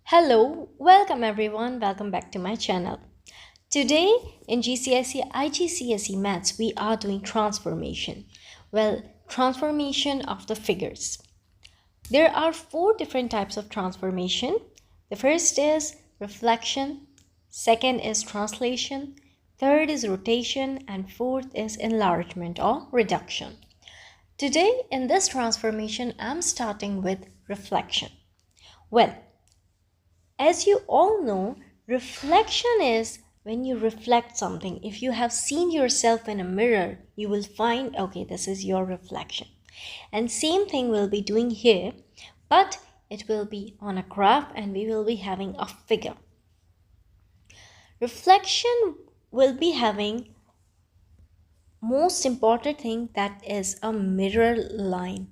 Hello, welcome everyone, welcome back to my channel. Today in GCSE IGCSE Maths we are doing transformation. Transformation of the figures. There are four different types of transformation. The first is reflection, second is translation, third is rotation, and fourth is enlargement or reduction. Today in this transformation I'm starting with reflection. As you all know, reflection is when you reflect something. If you have seen yourself in a mirror, you will find, okay, this is your reflection. And same thing we'll be doing here, but it will be on a graph and we will be having a figure. Reflection will be having most important thing, that is a mirror line.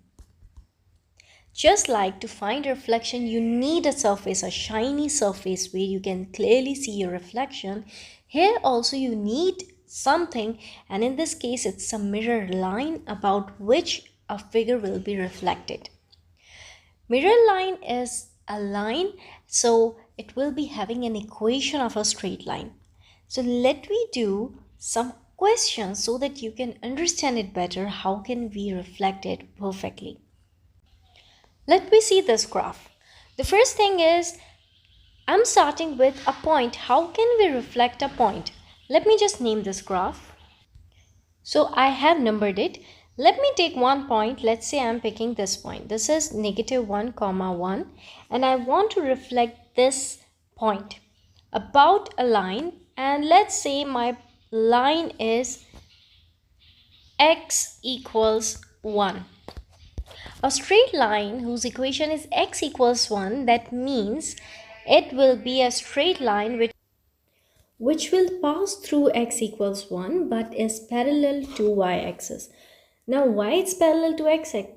Just like to find reflection, you need a surface, a shiny surface where you can clearly see your reflection. Here also you need something, and in this case it's a mirror line about which a figure will be reflected. Mirror line is a line, so it will be having an equation of a straight line. So let me do some questions so that you can understand it better. How can we reflect it perfectly? Let me see this graph. The first thing is, I'm starting with a point. How can we reflect a point? Let me just name this graph. So I have numbered it. Let me take one point. Let's say I'm picking this point. This is -1, 1, and I want to reflect this point about a line, and let's say my line is x equals 1. A straight line whose equation is x equals 1, that means it will be a straight line which will pass through x equals 1 but is parallel to y-axis. Now why it's parallel to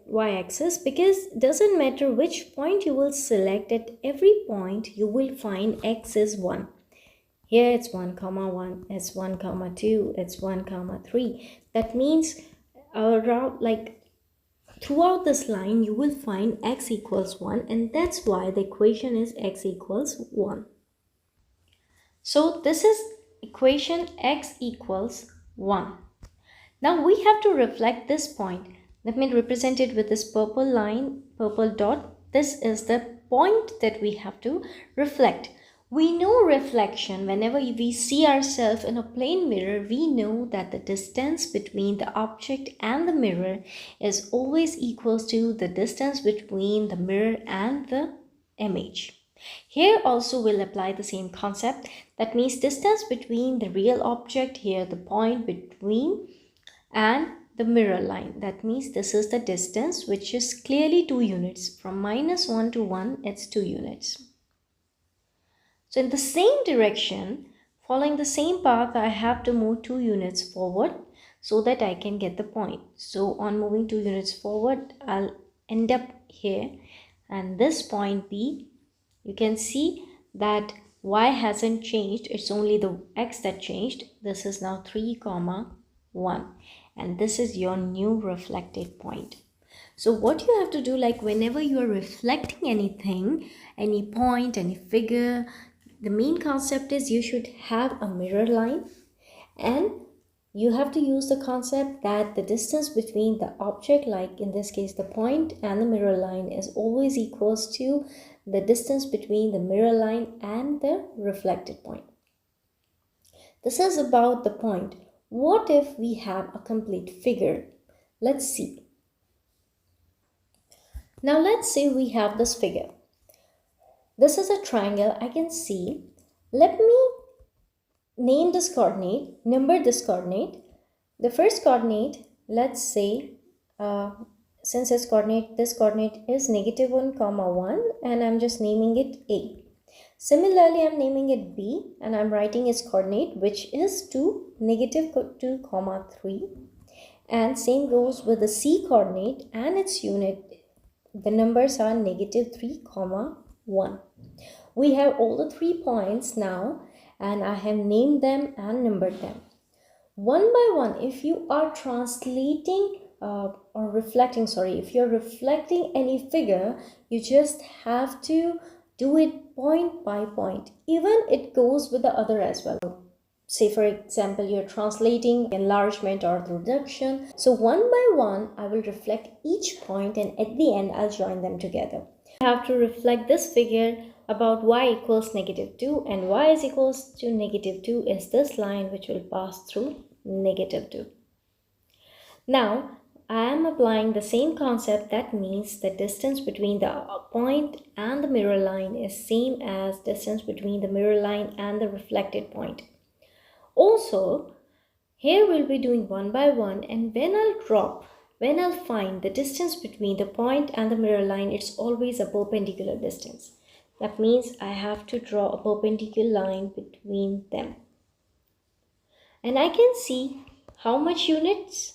y-axis? Because it doesn't matter which point you will select, at every point you will find x is 1. Here it's 1 comma 1, it's 1 comma 2, it's 1 comma 3. That means around throughout this line you will find x equals 1, and that's why the equation is x equals 1. So this is equation x equals 1. Now we have to reflect this point. Let me represent it with this purple line, purple dot. This is the point that we have to reflect. We know reflection, whenever we see ourselves in a plane mirror, we know that the distance between the object and the mirror is always equals to the distance between the mirror and the image. Here also we'll apply the same concept. That means distance between the real object, here the point between, and the mirror line. That means this is the distance, which is clearly 2 units. From -1 to 1, it's 2 units. So in the same direction, following the same path, I have to move 2 units forward so that I can get the point. So on moving 2 units forward, I'll end up here, and this point B, you can see that y hasn't changed, it's only the x that changed. This is now 3 comma 1, and this is your new reflected point. So what you have to do, like whenever you are reflecting anything, any point, any figure, the main concept is you should have a mirror line, and you have to use the concept that the distance between the object, like in this case the point, and the mirror line is always equals to the distance between the mirror line and the reflected point. This is about the point. What if we have a complete figure? Let's see. Now let's say we have this figure. This is a triangle, I can see. Let me name this coordinate, number this coordinate. The first coordinate, let's say, since this coordinate is -1 comma 1, and I'm just naming it A. Similarly, I'm naming it B, and I'm writing its coordinate, which is -2 comma 3. And same goes with the C coordinate and its unit. The numbers are -3 comma 1. We have all the 3 points now, and I have named them and numbered them. One by one, if you are translating if you're reflecting any figure, you just have to do it point by point. Even it goes with the other as well. Say for example, you're translating enlargement or the reduction. So one by one, I will reflect each point and at the end, I'll join them together. I have to reflect this figure about y equals -2 and y is equals to -2 is this line which will pass through -2. Now, I am applying the same concept. That means the distance between the point and the mirror line is same as distance between the mirror line and the reflected point. Also, here we'll be doing one by one, and when I'll find the distance between the point and the mirror line, it's always a perpendicular distance. That means I have to draw a perpendicular line between them. And I can see how much units?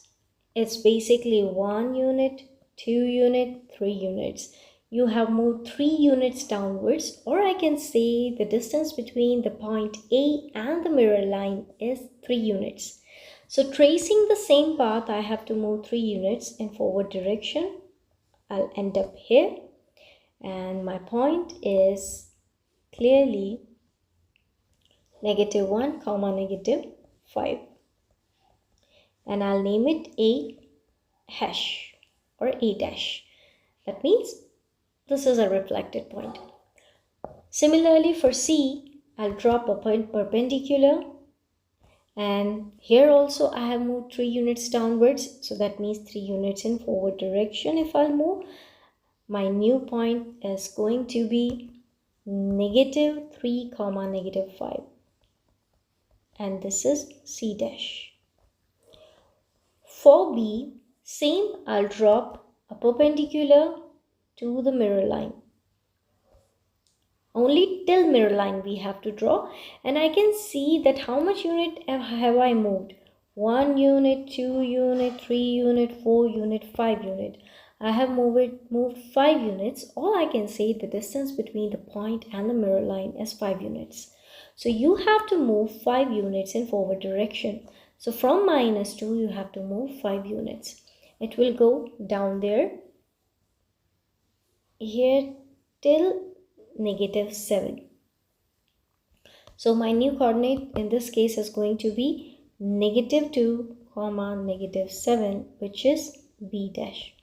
It's basically 1 unit, 2 unit, 3 units. You have moved 3 units downwards, or I can say the distance between the point A and the mirror line is 3 units. So tracing the same path, I have to move 3 units in forward direction. I'll end up here, and my point is clearly -1, -5. And I'll name it A hash or A dash. That means this is a reflected point. Similarly for C, I'll drop a point perpendicular, and here also I have moved 3 units downwards, so that means 3 units in forward direction. If I'll move, my new point is going to be -3, -5, and this is C dash. For B, same, I'll drop a perpendicular to the mirror line. Only till mirror line we have to draw, and I can see that how much unit have I moved. 1 unit, 2 unit, 3 unit, 4 unit, 5 unit. I have moved 5 units. All I can say, the distance between the point and the mirror line is 5 units. So you have to move 5 units in forward direction. So from -2, you have to move 5 units. It will go down there, here till -7. So my new coordinate in this case is going to be -2, -7, which is B dash.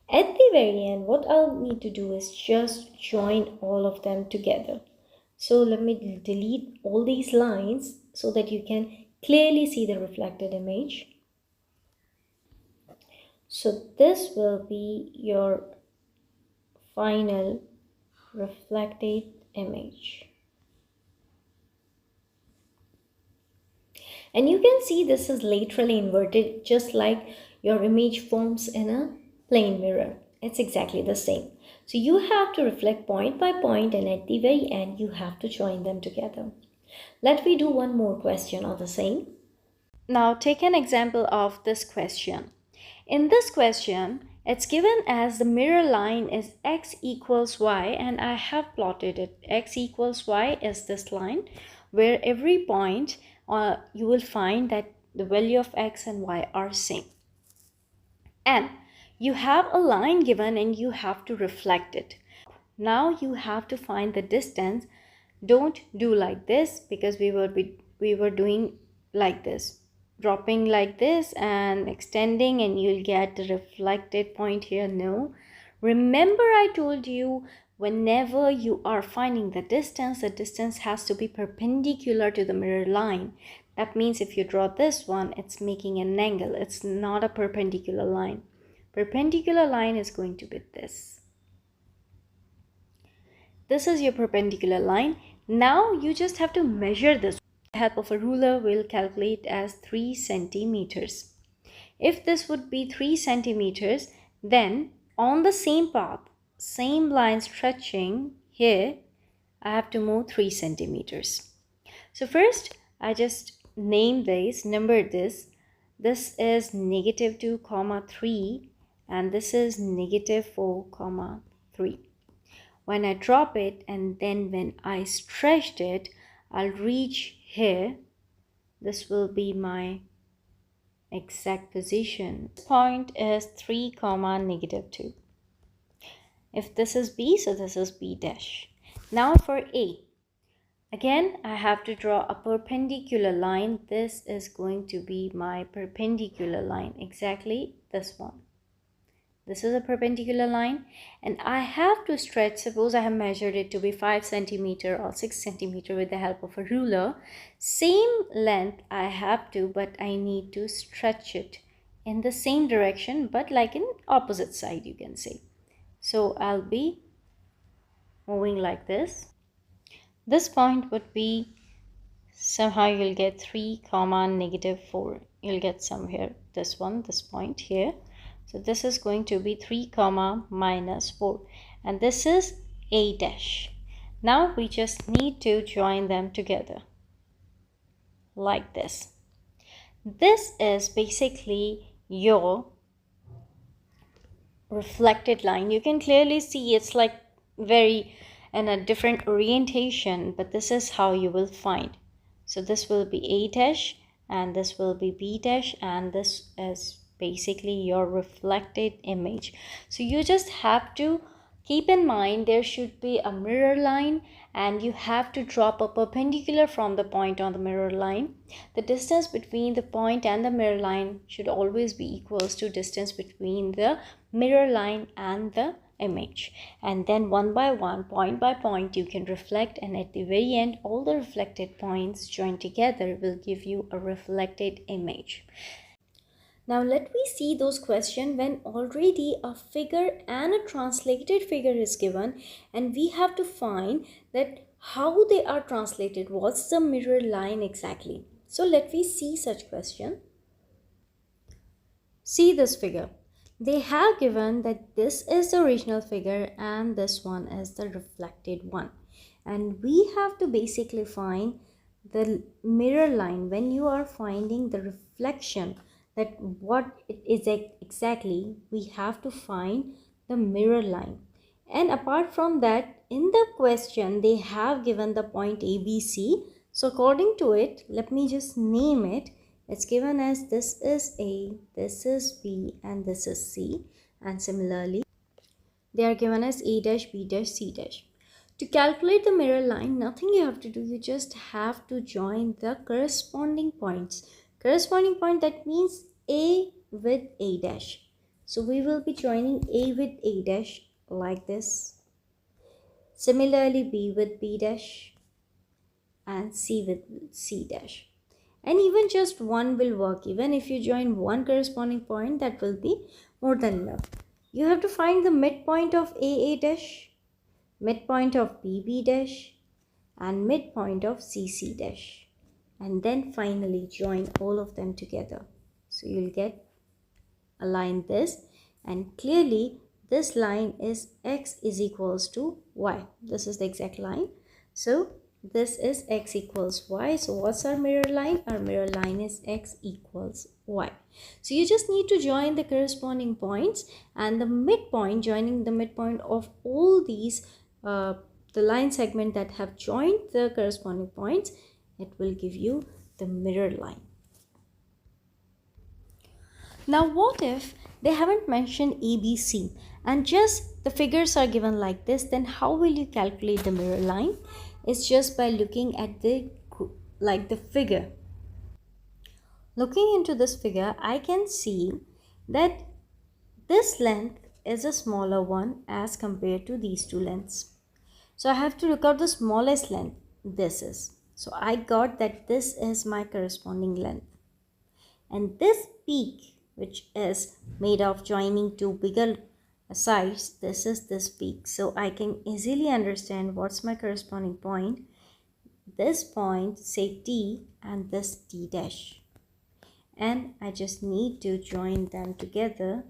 At the very end, what I'll need to do is just join all of them together. So let me delete all these lines so that you can clearly see the reflected image. So this will be your final reflected image. And you can see this is laterally inverted, just like your image forms in a plane mirror. It's exactly the same. So you have to reflect point by point, and at the very end you have to join them together. Let me do one more question on the same. Now take an example of this question. In this question, it's given as the mirror line is x equals y, and I have plotted it. X equals y is this line, where every point you will find that the value of x and y are same. And you have a line given and you have to reflect it. Now you have to find the distance. Don't do like this, because we were doing like this, dropping like this and extending, and you'll get the reflected point here. No, remember I told you, whenever you are finding the distance has to be perpendicular to the mirror line. That means if you draw this one, it's making an angle. It's not a perpendicular line. Perpendicular line is going to be this. This is your perpendicular line. Now you just have to measure this. With the help of a ruler, we'll calculate as 3 centimeters. If this would be 3 centimeters, then on the same path, same line stretching here, I have to move 3 centimeters. So first, I just name this, number this. This is -2, 3, and this is -4, 3. When I drop it, and then when I stretched it, I'll reach here. This will be my exact position. This point is 3, -2. If this is B, so this is B dash. Now for A. Again, I have to draw a perpendicular line. This is going to be my perpendicular line, exactly this one. This is a perpendicular line, and I have to stretch. Suppose I have measured it to be 5 centimeter or 6 centimeter with the help of a ruler. Same length I have to, but I need to stretch it in the same direction, but like in opposite side, you can say. So I'll be moving like this. This point would be, somehow you'll get 3 comma negative 4. You'll get somewhere this one, this point here. So this is going to be 3 comma minus 4, and this is A dash. Now we just need to join them together like this. This is basically your reflected line. You can clearly see it's like very in a different orientation, but this is how you will find. So this will be A dash, and this will be B dash, and this is basically your reflected image. So you just have to keep in mind there should be a mirror line, and you have to drop a perpendicular from the point on the mirror line. The distance between the point and the mirror line should always be equals to distance between the mirror line and the image. And then one by one, point by point, you can reflect, and at the very end, all the reflected points joined together will give you a reflected image. Now let me see those questions when already a figure and a translated figure is given, and we have to find that how they are translated, what's the mirror line exactly. So let me see such question. See this figure. They have given that this is the original figure and this one is the reflected one. And we have to basically find the mirror line when you are finding the reflection, that what it is exactly, we have to find the mirror line. And apart from that, in the question they have given the point ABC. So according to it, let me just name it. It's given as this is A, this is B, and this is C. And similarly, they are given as A dash, B dash, C dash. To calculate the mirror line, nothing you have to do. You just have to join the corresponding points. Corresponding point, that means A with A dash. So we will be joining A with A dash like this. Similarly, B with B dash and C with C dash. And even just one will work. Even if you join one corresponding point, that will be more than enough. You have to find the midpoint of AA dash, midpoint of BB dash, and midpoint of CC dash. And then finally join all of them together. So you'll get a line this, and clearly this line is x is equals to y. This is the exact line. So this is x equals y. So what's our mirror line? Our mirror line is x equals y. So you just need to join the corresponding points, and the midpoint, joining the midpoint of all these the line segment that have joined the corresponding points, it will give you the mirror line. Now what if they haven't mentioned ABC and just the figures are given like this? Then how will you calculate the mirror line? It's just by looking at the figure. Looking into this figure, I can see that this length is a smaller one as compared to these two lengths. So I have to look out the smallest length. This is. So I got that this is my corresponding length. And this peak, which is made of joining two bigger sides, this is this peak. So I can easily understand what's my corresponding point. This point, say T, and this T dash. And I just need to join them together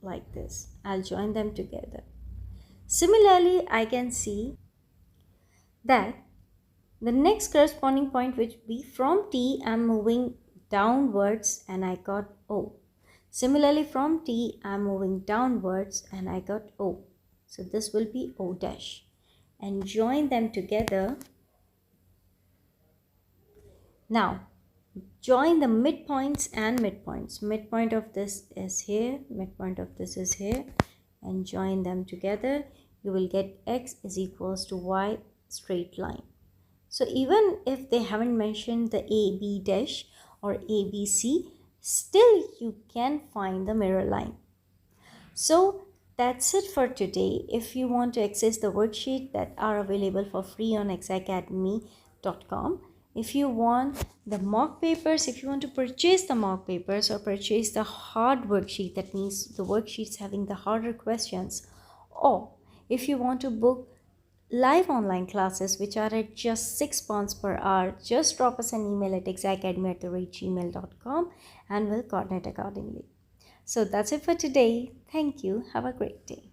like this. I'll join them together. Similarly, I can see that the next corresponding point which be from T, I'm moving downwards and I got O. Similarly, from T, I'm moving downwards and I got O. So this will be O dash. And join them together. Now, join the midpoints and midpoints. Midpoint of this is here, midpoint of this is here, and join them together. you will get x is equals to y straight line. So even if they haven't mentioned the a b dash or a b c, still you can find the mirror line. So that's it for today. If you want to access the worksheet that are available for free on exacademy.com, if you want the mock papers, if you want to purchase the mock papers or purchase the hard worksheet, that means the worksheets having the harder questions, or if you want to book live online classes which are at just £6 per hour, just drop us an email at exactacademy@gmail.com and we'll coordinate accordingly. So that's it for today. Thank you. Have a great day.